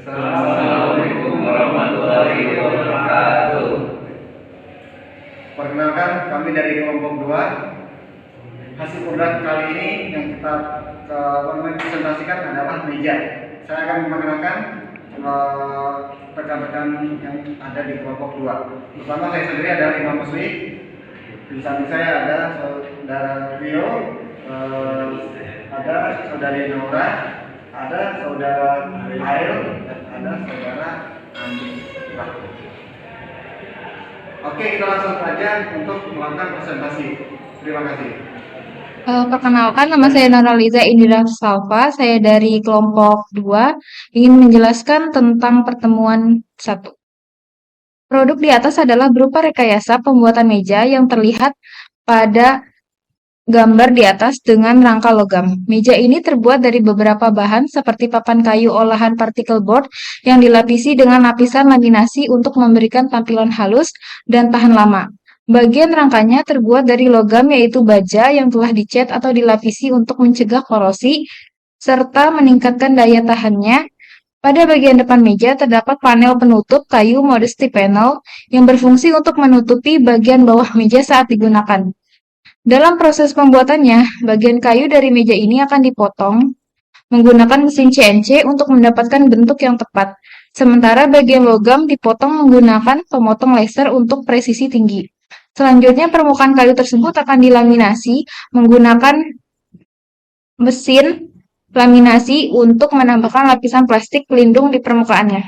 Assalamualaikum warahmatullahi wabarakatuh. Perkenalkan, kami dari kelompok 2. Hasil produk kali ini yang kita presentasikan adalah meja. Saya akan memperkenalkan rekan-rekan yang ada di kelompok 2. Pertama, saya sendiri adalah Imam Musli. Di samping saya ada saudara Rio, ada saudari Nora, ada saudara Ail, dan ada saudara Andi. Oke, kita langsung saja untuk melakukan presentasi. Terima kasih. Perkenalkan, nama saya Nuraliza Indira Salva. Saya dari kelompok 2 ingin menjelaskan tentang pertemuan 1. Produk di atas adalah berupa rekayasa pembuatan meja yang terlihat pada gambar di atas dengan rangka logam. Meja ini terbuat dari beberapa bahan seperti papan kayu olahan partikel board yang dilapisi dengan lapisan laminasi untuk memberikan tampilan halus dan tahan lama. Bagian rangkanya terbuat dari logam yaitu baja yang telah dicat atau dilapisi untuk mencegah korosi serta meningkatkan daya tahannya. Pada bagian depan meja terdapat panel penutup kayu modesty panel yang berfungsi untuk menutupi bagian bawah meja saat digunakan. Dalam proses pembuatannya, bagian kayu dari meja ini akan dipotong menggunakan mesin CNC untuk mendapatkan bentuk yang tepat. Sementara bagian logam dipotong menggunakan pemotong laser untuk presisi tinggi. Selanjutnya, permukaan kayu tersebut akan dilaminasi menggunakan mesin laminasi untuk menambahkan lapisan plastik pelindung di permukaannya.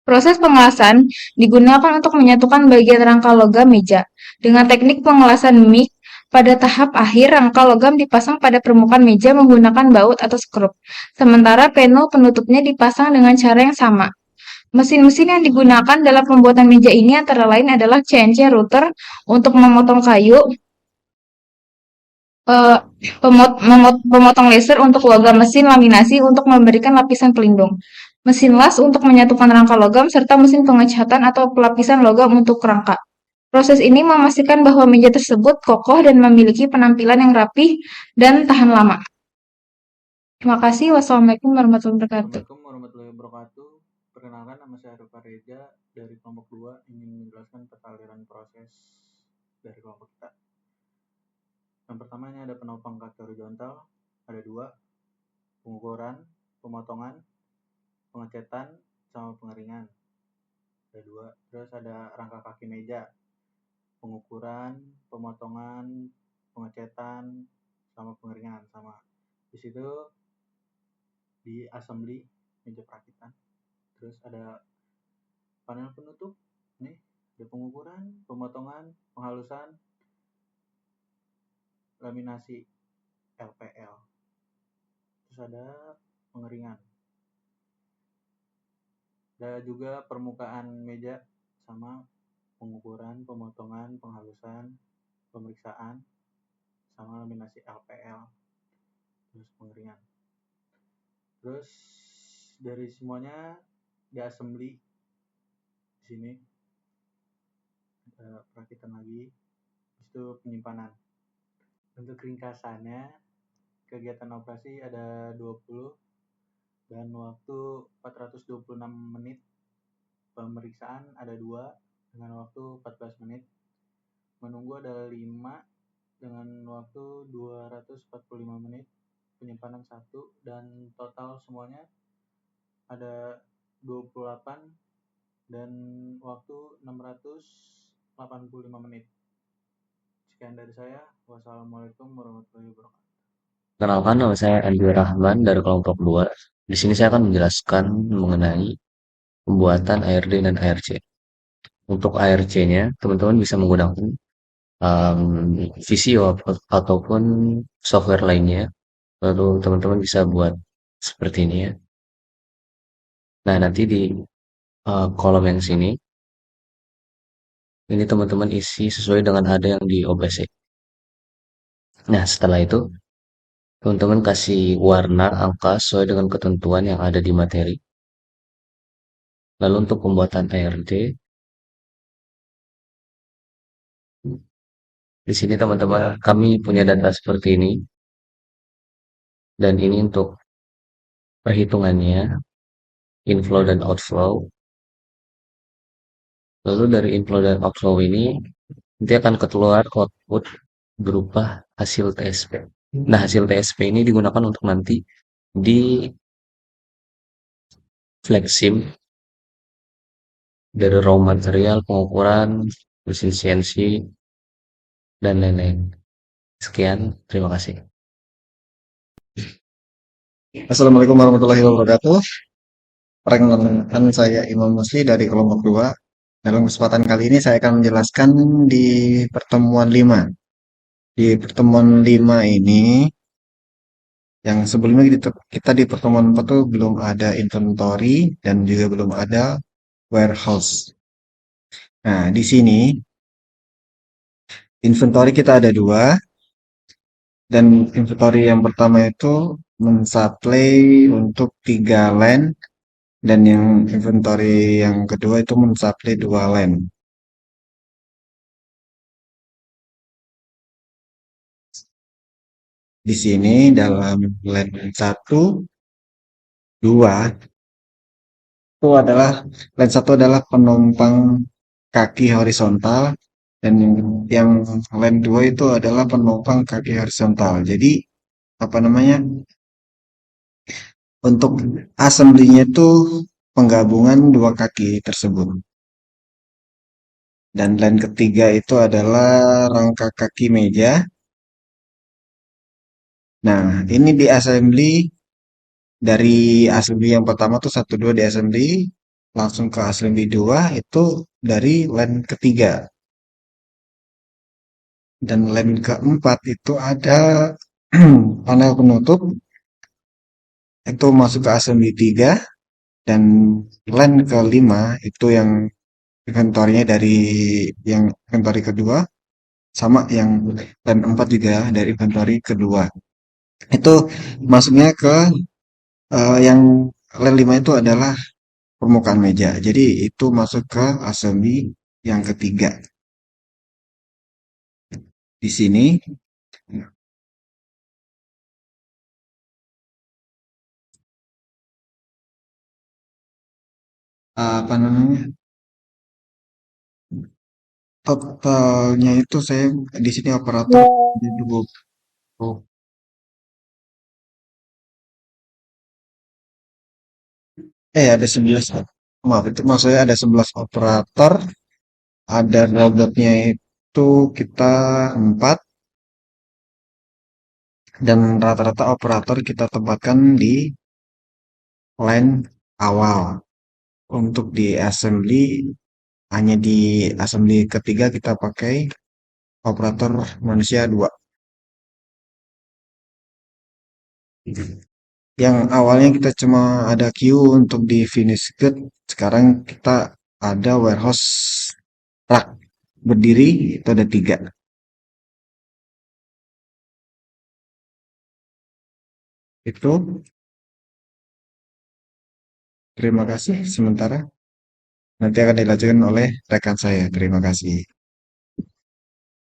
Proses pengelasan digunakan untuk menyatukan bagian rangka logam meja. Dengan teknik pengelasan MIG, pada tahap akhir rangka logam dipasang pada permukaan meja menggunakan baut atau skrup. Sementara panel penutupnya dipasang dengan cara yang sama. Mesin-mesin yang digunakan dalam pembuatan meja ini antara lain adalah CNC router untuk memotong kayu, pemotong laser untuk logam, mesin laminasi untuk memberikan lapisan pelindung, mesin las untuk menyatukan rangka logam, serta mesin pengecatan atau pelapisan logam untuk rangka. Proses ini memastikan bahwa meja tersebut kokoh dan memiliki penampilan yang rapih dan tahan lama. Terima kasih. Wassalamualaikum warahmatullahi wabarakatuh. Assalamualaikum warahmatullahi wabarakatuh. Perkenalkan, nama saya Rupa Reja dari kelompok 2 ingin menjelaskan aliran proses dari kelompok kita. Yang pertamanya ada penopang kaki horizontal, ada 2, pengukuran, pemotongan, pengecetan, sama pengeringan, ada 2. Terus ada rangka kaki meja, pengukuran, pemotongan, pengecetan, sama pengeringan sama. Di situ di assembly meja perakitan. Terus ada panel penutup, nih ada pengukuran, pemotongan, penghalusan, laminasi LPL. Terus ada pengeringan. Ada juga permukaan meja sama pengukuran, pemotongan, penghalusan, pemeriksaan, sama laminasi LPL. Terus pengeringan. Terus dari semuanya di assembly di sini ada perakitan lagi, itu penyimpanan. Untuk ringkasannya, kegiatan operasi ada 20 dan waktu 426 menit. Pemeriksaan ada 2 dengan waktu 14 menit. Menunggu ada 5 dengan waktu 245 menit. Penyimpanan 1 dan total semuanya ada 28 dan waktu 685 menit. Sekian dari saya. Wassalamualaikum warahmatullahi wabarakatuh. Kenalkan, nama saya Andi Rahman dari kelompok 2. Di sini saya akan menjelaskan mengenai pembuatan ARD dan ARC. Untuk ARC-nya, teman-teman bisa menggunakan Visio ataupun software lainnya. Lalu teman-teman bisa buat seperti ini ya. Nah, nanti di kolom yang sini, ini teman-teman isi sesuai dengan ada yang di OBS. Nah, setelah itu, teman-teman kasih warna angka sesuai dengan ketentuan yang ada di materi. Lalu untuk pembuatan ARD, di sini teman-teman kami punya data seperti ini. Dan ini untuk perhitungannya. inflow dan outflow. Lalu dari inflow dan outflow ini nanti akan keluar output berupa hasil TSP. Nah, hasil TSP ini digunakan untuk nanti di flexim dari raw material, pengukuran, mesin CNC, dan lain-lain. Sekian, terima kasih. Assalamualaikum warahmatullahi wabarakatuh. Perkenalkan, saya Imam Musli dari kelompok 2. Dalam kesempatan kali ini saya akan menjelaskan di pertemuan 5. Di pertemuan 5 ini, yang sebelumnya kita di pertemuan 4 itu belum ada inventory dan juga belum ada warehouse. Nah, di sini inventory kita ada 2, dan inventory yang pertama itu mensuplai untuk 3 line, dan yang inventory yang kedua itu mensuplai 2 line. Di sini dalam line 1, 2 itu adalah line 1 adalah penumpang kaki horizontal, dan yang line 2 itu adalah penumpang kaki horizontal. Jadi apa namanya? Untuk assembly-nya itu penggabungan 2 kaki tersebut. Dan line ketiga itu adalah rangka kaki meja. Nah, ini di assembly, dari assembly yang pertama tuh 1, 2 di assembly, langsung ke assembly 2 itu dari line ketiga. Dan line keempat itu ada panel penutup, itu masuk ke assembly 3, dan line kelima itu yang inventory-nya dari yang inventory kedua, sama yang line 4 juga dari inventory kedua. Itu masuknya ke yang line 5 itu adalah permukaan meja. Jadi itu masuk ke assembly yang ketiga. Di sini apa namanya? Totalnya itu saya di sini operator ada 20. Ada 11. Maaf, itu maksudnya ada 11 operator, ada robotnya itu kita 4, dan rata-rata operator kita tempatkan di line awal. Untuk di assembly, hanya di assembly ketiga kita pakai operator manusia 2. Yang awalnya kita cuma ada queue untuk di finish good, sekarang kita ada warehouse rack berdiri, itu ada 3. Itu, terima kasih sementara. Nanti akan dilanjutkan oleh rekan saya. Terima kasih.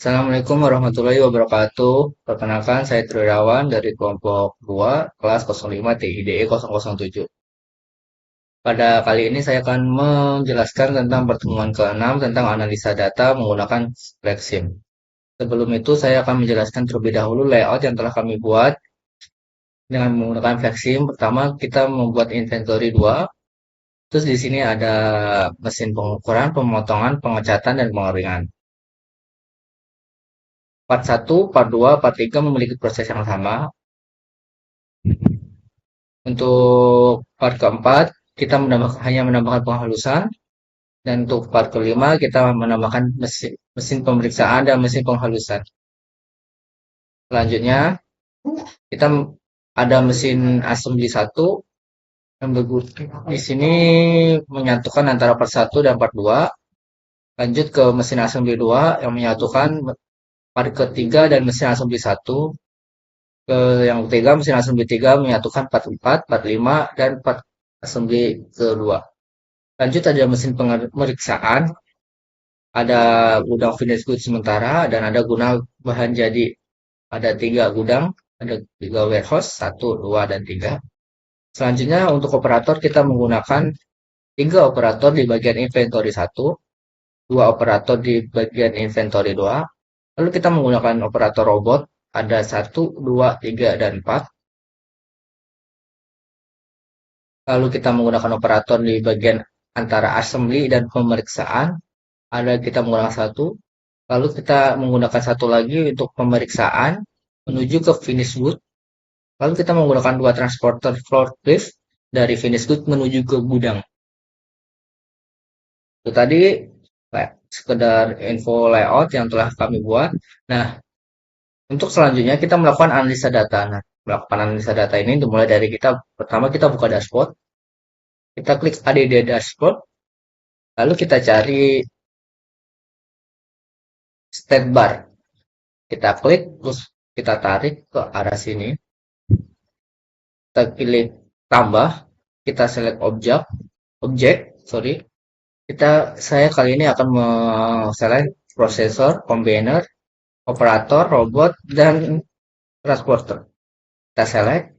Assalamualaikum warahmatullahi wabarakatuh. Perkenalkan, saya Trirawan dari kelompok 2, kelas 05 TIDE 007. Pada kali ini saya akan menjelaskan tentang pertemuan ke-6 tentang analisa data menggunakan Flexim. Sebelum itu, saya akan menjelaskan terlebih dahulu layout yang telah kami buat dengan menggunakan Flexim. Pertama, kita membuat inventory 2. Terus di sini ada mesin pengukuran, pemotongan, pengecatan, dan pengeringan. Part 1, part 2, part 3 memiliki proses yang sama. Untuk part keempat, kita hanya menambahkan penghalusan. Dan untuk part kelima, kita menambahkan mesin pemeriksaan dan mesin penghalusan. Selanjutnya, kita ada mesin assembly 1 yang di sini menyatukan antara part 1 dan part 2. Lanjut ke mesin assembly 2 yang menyatukan part ketiga dan mesin assembly 1. Ke yang ketiga, mesin assembly 3 menyatukan part 4, part 5, dan part assembly kedua. Lanjut ada mesin pemeriksaan, ada gudang finish good sementara, dan ada gudang bahan jadi. Ada 3 gudang, ada 3 warehouse, 1, 2, dan 3. Selanjutnya untuk operator kita menggunakan 3 operator di bagian inventory 1, 2 operator di bagian inventory 2, lalu kita menggunakan operator robot ada 1, 2, 3, dan 4. Lalu kita menggunakan operator di bagian antara assembly dan pemeriksaan, ada kita menggunakan 1. Lalu kita menggunakan 1 lagi untuk pemeriksaan menuju ke finish good. Lalu kita menggunakan 2 transporter forklift dari finish good menuju ke gudang. Itu tadi sekedar info layout yang telah kami buat. Nah, untuk selanjutnya kita melakukan analisa data. Nah, melakukan analisa data ini dimulai dari pertama kita buka dashboard, kita klik ADD dashboard, lalu kita cari stat bar. Kita klik, terus kita tarik ke arah sini. Kita pilih tambah, kita select objek, sorry. Saya kali ini akan select prosesor, combiner, operator, robot, dan transporter. Kita select,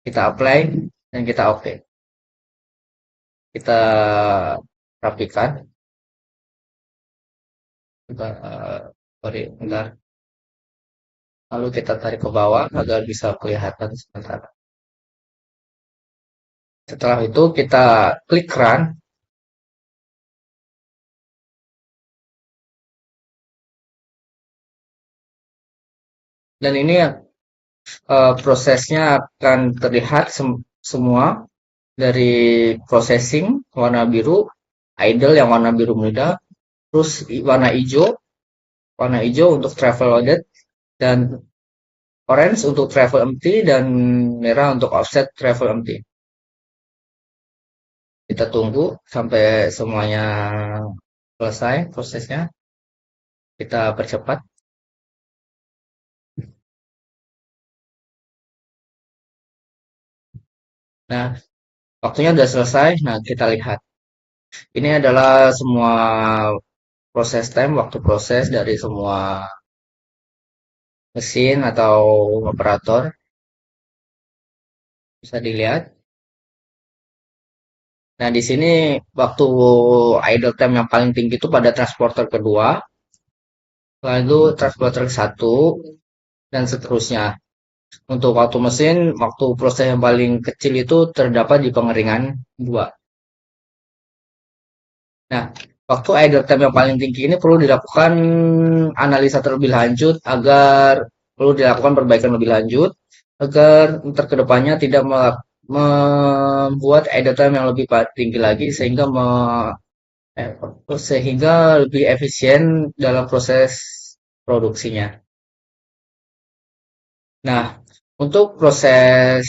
kita apply, dan kita oke. Kita rapikan. Sorry, bentar. Lalu kita tarik ke bawah agar bisa kelihatan sebentar. Setelah itu kita klik run. Dan ini prosesnya akan terlihat semua dari processing warna biru, idle yang warna biru muda, terus warna hijau untuk travel loaded, dan orange untuk travel empty, dan merah untuk offset travel empty. Kita tunggu sampai semuanya selesai prosesnya. Kita percepat. Nah, waktunya sudah selesai. Nah, kita lihat. Ini adalah semua proses time, waktu proses dari semua mesin atau operator. Bisa dilihat. Nah, di sini waktu idle time yang paling tinggi itu pada transporter kedua, lalu transporter satu, dan seterusnya. Untuk waktu mesin, waktu proses yang paling kecil itu terdapat di pengeringan 2. Nah, waktu idle time yang paling tinggi ini perlu dilakukan analisa terlebih lanjut perlu dilakukan perbaikan lebih lanjut agar terkedepannya tidak membuat idle time yang lebih tinggi lagi sehingga lebih efisien dalam proses produksinya. Nah, untuk proses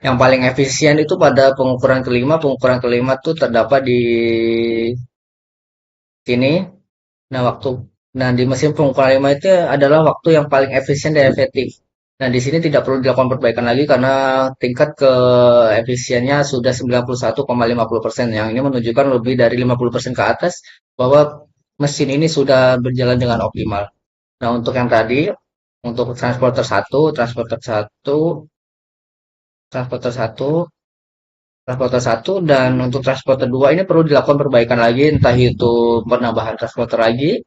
yang paling efisien itu pada pengukuran kelima. Pengukuran kelima itu terdapat di sini. Nah, di mesin pengukuran 5 itu adalah waktu yang paling efisien dan efektif. Nah, di sini tidak perlu dilakukan perbaikan lagi karena tingkat keefisiennya sudah 91,50%. Yang ini menunjukkan lebih dari 50% ke atas bahwa mesin ini sudah berjalan dengan optimal. Nah, untuk yang tadi, untuk transporter satu, transporter satu, transporter satu, dan untuk transporter 2 ini perlu dilakukan perbaikan lagi, entah itu penambahan transporter lagi,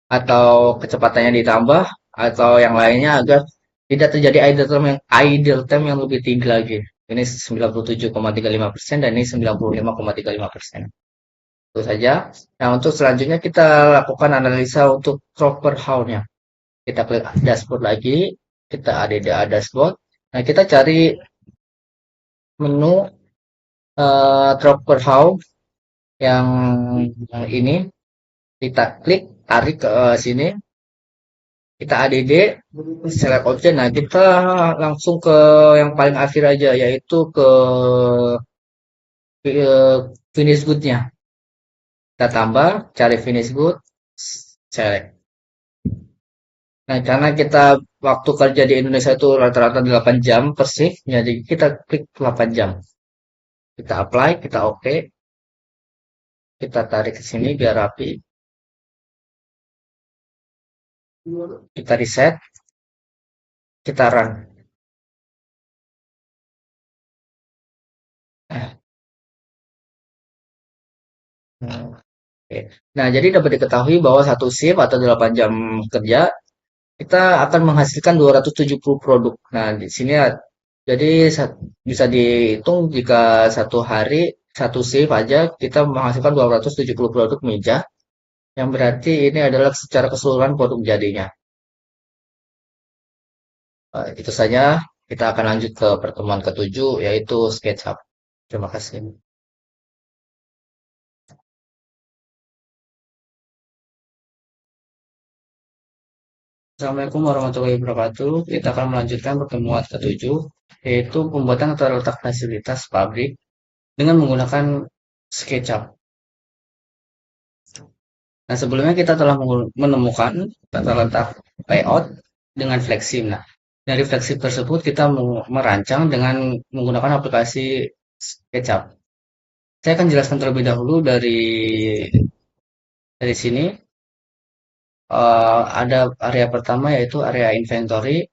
atau kecepatannya ditambah, atau yang lainnya agar tidak terjadi idle time yang lebih tinggi lagi. Ini 97,35% dan ini 95,35%. Itu saja. Nah, untuk selanjutnya kita lakukan analisa untuk proper how-nya. Kita klik dashboard lagi, kita ada di dashboard. Nah, kita cari menu proper how yang ini. Kita klik, tarik ke sini, kita ADD, select option. Nah, kita langsung ke yang paling akhir aja, yaitu ke finish good-nya. Kita tambah, cari finish good, select. Nah, karena kita waktu kerja di Indonesia itu rata-rata 8 jam per shift, jadi kita klik 8 jam. Kita apply, kita oke. Kita tarik ke sini biar rapi. Kita reset, kita run. Nah, nah, oke. Nah, jadi dapat diketahui bahwa satu shift atau 8 jam kerja kita akan menghasilkan 270 produk. Nah, di sini jadi bisa dihitung jika satu hari satu shift aja kita menghasilkan 270 produk meja, yang berarti ini adalah secara keseluruhan produk jadinya. Itu saja, kita akan lanjut ke pertemuan ketujuh, yaitu SketchUp. Terima kasih. Assalamualaikum warahmatullahi wabarakatuh. Kita akan melanjutkan pertemuan ketujuh, yaitu pembuatan tata letak fasilitas pabrik dengan menggunakan SketchUp. Nah, sebelumnya kita telah menemukan tata letak layout dengan Flexim. Nah, dari Flexim tersebut kita merancang dengan menggunakan aplikasi SketchUp. Saya akan jelaskan terlebih dahulu dari sini. Ada area pertama yaitu area inventory.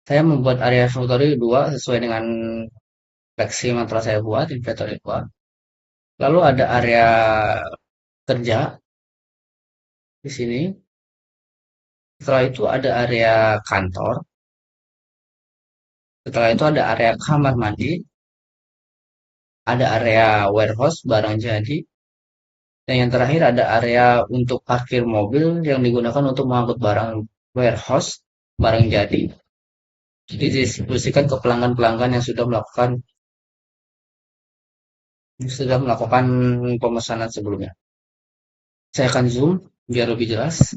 Saya membuat area inventory 2 sesuai dengan Flexim yang telah saya buat, inventory 2. Lalu ada area kerja di sini. Setelah itu ada area kantor. Setelah itu ada area kamar mandi, ada area warehouse barang jadi, dan yang terakhir ada area untuk parkir mobil yang digunakan untuk mengangkut barang warehouse barang jadi. Jadi didistribusikan ke pelanggan-pelanggan yang sudah melakukan pemesanan sebelumnya. Saya akan zoom biar lebih jelas.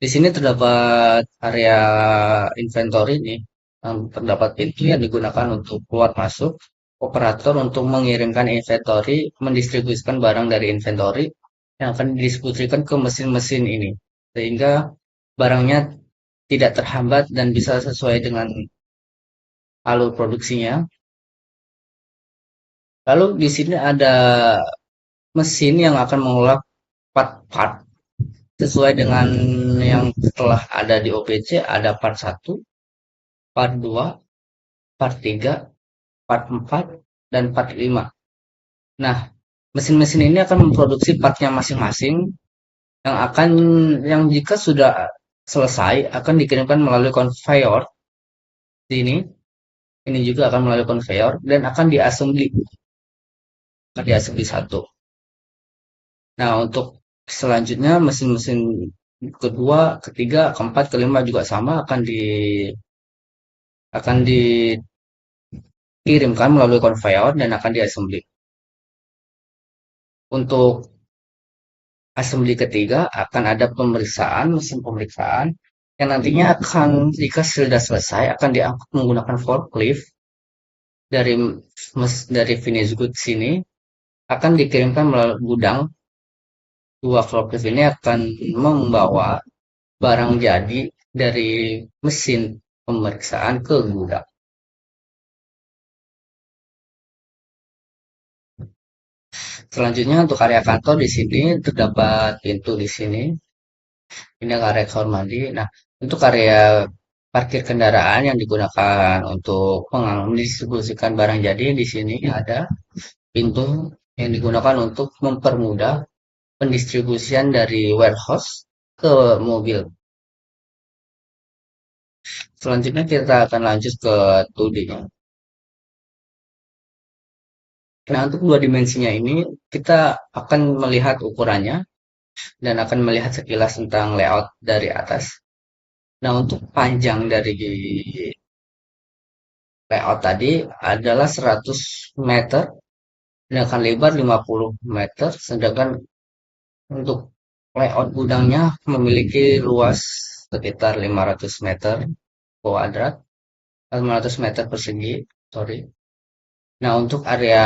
Di sini terdapat area inventory nih, terdapat pintu yang digunakan untuk keluar masuk, operator untuk mengirimkan inventory, mendistribusikan barang dari inventory yang akan didistribusikan ke mesin-mesin ini, sehingga barangnya tidak terhambat dan bisa sesuai dengan alur produksinya. Lalu di sini ada mesin yang akan mengolah part-part sesuai dengan yang telah ada di OPC. Ada part 1, part 2, part 3, part 4, dan part 5. Nah, mesin-mesin ini akan memproduksi partnya masing-masing yang jika sudah selesai akan dikirimkan melalui conveyor sini. Ini juga akan melalui conveyor dan akan diassembly satu. Nah, untuk selanjutnya mesin-mesin kedua, ketiga, keempat, kelima juga sama akan dikirimkan melalui conveyor dan akan diassembly. Untuk assembly ketiga akan ada mesin pemeriksaan yang nantinya akan jika sudah selesai akan diangkut menggunakan forklift dari finish goods sini akan dikirimkan melalui gudang. Dua forklift ini akan membawa barang jadi dari mesin pemeriksaan ke gudang. Selanjutnya untuk area kantor di sini terdapat pintu di sini. Ini area kamar mandi. Nah, untuk area parkir kendaraan yang digunakan untuk mendistribusikan barang jadi di sini ada pintu yang digunakan untuk mempermudah pendistribusian dari warehouse ke mobil. Selanjutnya kita akan lanjut ke 2D-nya. Nah, untuk dua dimensinya ini kita akan melihat ukurannya dan akan melihat sekilas tentang layout dari atas. Nah, untuk panjang dari layout tadi adalah 100 meter, sedangkan lebar 50 meter, sedangkan untuk layout gudangnya memiliki luas sekitar 500 meter kuadrat, 500 meter persegi, sorry. Nah, untuk area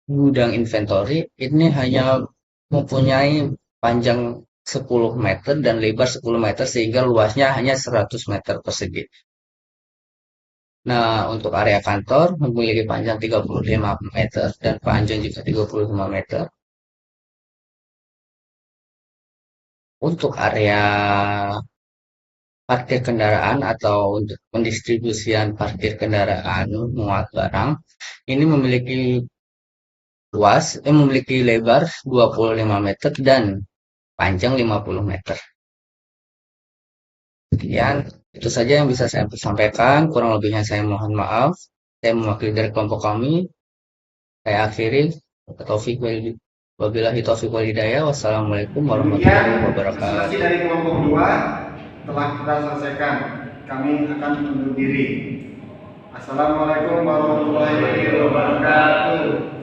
gudang inventory ini hanya mempunyai panjang 10 meter dan lebar 10 meter sehingga luasnya hanya 100 meter persegi. Nah, untuk area kantor memiliki panjang 35 meter dan panjang juga 35 meter. Untuk area parkir kendaraan atau untuk pendistribusian parkir kendaraan muat barang ini memiliki lebar 25 meter dan panjang 50 meter. Sekian, itu saja yang bisa saya sampaikan. Kurang lebihnya saya mohon maaf. Saya mewakili dari kelompok kami. Saya akhiri. Wabillahi taufiq wal hidayah. Wassalamualaikum warahmatullahi wabarakatuh. Presentasi dari kelompok 2 telah kita selesaikan. Kami akan undur diri. Assalamualaikum warahmatullahi wabarakatuh.